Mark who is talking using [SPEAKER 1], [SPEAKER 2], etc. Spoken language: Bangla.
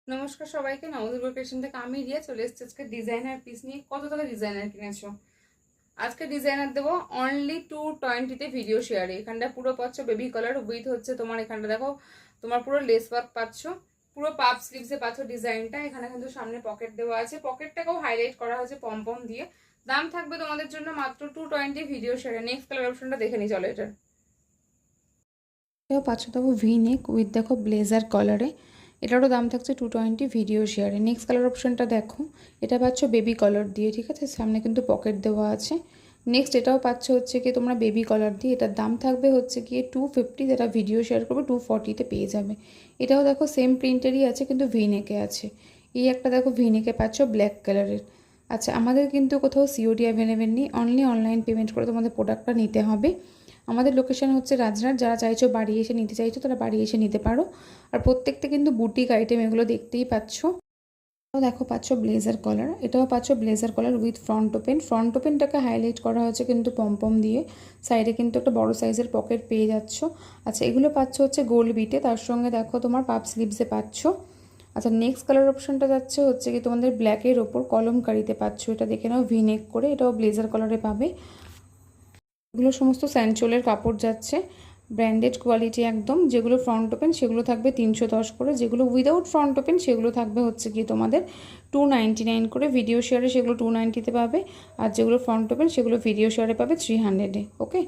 [SPEAKER 1] নমস্কার সবাইকে, নবদুর্গা ক্রিয়েশন থেকে আমি রিয়া চলে এসেছি আজকে ডিজাইনার পিস নিয়ে। কত টাকা ডিজাইনার কিনেছো? আজকে ডিজাইনার দেবো অনলি 220-তে ভিডিও শেয়ারে। এখানটা পুরো পাচ্ছ বেবি কালার উইথ হচ্ছে তোমার, এখানটা দেখো তোমার পুরো লেস ওয়ার্ক পাচ্ছ, পুরো পাপ স্লিভসে পাচ্ছ ডিজাইনটা। এখানে কিন্তু সামনে পকেট দেওয়া আছে, পকেটটাকেও হাইলাইট করা হয়েছে পম দিয়ে। দাম থাকবে তোমাদের জন্য মাত্র 220 ভিডিও শেয়ারে। নেক্সট কালার অপশনটা দেখে নি চলো।
[SPEAKER 2] এটাও পাচ্ছ দেখো ভি নেক উইথ দেখো ব্লেজার কলারে, এটারও দাম থাকছে 220 ভিডিও শেয়ারে। নেক্সট কালার অপশনটা দেখো, এটা পাচ্ছ বেবি কালার দিয়ে, ঠিক আছে, সামনে কিন্তু পকেট দেওয়া আছে। নেক্সট এটাও পাচ্ছ হচ্ছে কি তোমরা বেবি কালার দিয়ে, এটার দাম থাকবে হচ্ছে গিয়ে 250, যেটা ভিডিও শেয়ার করবে 240-তে পেয়ে যাবে। এটাও দেখো সেম প্রিন্টেরই আছে কিন্তু ভি নেকে আছে। এই একটা দেখো ভি নেকে পাচ্ছ ব্ল্যাক কালারের। আচ্ছা, আমাদের কিন্তু কোথাও সিওডি অ্যাভেলেবেল নেই, অনলি অনলাইন পেমেন্ট করে তোমাদের প্রোডাক্টটা নিতে হবে। আমাদের লোকেশন হচ্ছে রাজরাট। যারা চাইছো বাড়ি এসে নিতে চাইছো তারা বাড়ি এসে নিতে পারো। আর প্রত্যেকটা কিন্তু বুটিক আইটেম, এগুলো দেখতেই পাচ্ছ। দেখো পাচ্ছ ব্লেজার কলার, এটাও পাচ্ছ blazer collar with front open. Front ওপেনটাকে হাইলাইট করা হচ্ছে কিন্তু পম দিয়ে। সাইডে কিন্তু একটা বড় সাইজের পকেট পেয়ে যাচ্ছ। আচ্ছা, এগুলো পাচ্ছ হচ্ছে গোল্ড বিটে, তার সঙ্গে দেখো তোমার পাপ স্লিভসে পাচ্ছ। আচ্ছা, নেক্সট কালার অপশনটা যাচ্ছে হচ্ছে কি তোমাদের ব্ল্যাকের ওপর কলমকারিতে পাচ্ছ। এটা দেখে নাও ভি নেক করে, এটাও ব্লেজার কলারে পাবে। এগুলো সমস্ত স্যান্ডচোলের কাপড় যাচ্ছে, ব্র্যান্ডেড কোয়ালিটি একদম। যেগুলো ফ্রন্ট ওপেন সেগুলো থাকবে 310 করে, যেগুলো উইদাউট ফ্রন্ট ওপেন সেগুলো থাকবে হচ্ছে কি তোমাদের 299 করে। ভিডিও শেয়ারে সেগুলো 290-তে পাবে, আর যেগুলো ফ্রন্ট ওপেন সেগুলো ভিডিও শেয়ারে পাবে 300-এ। ওকে।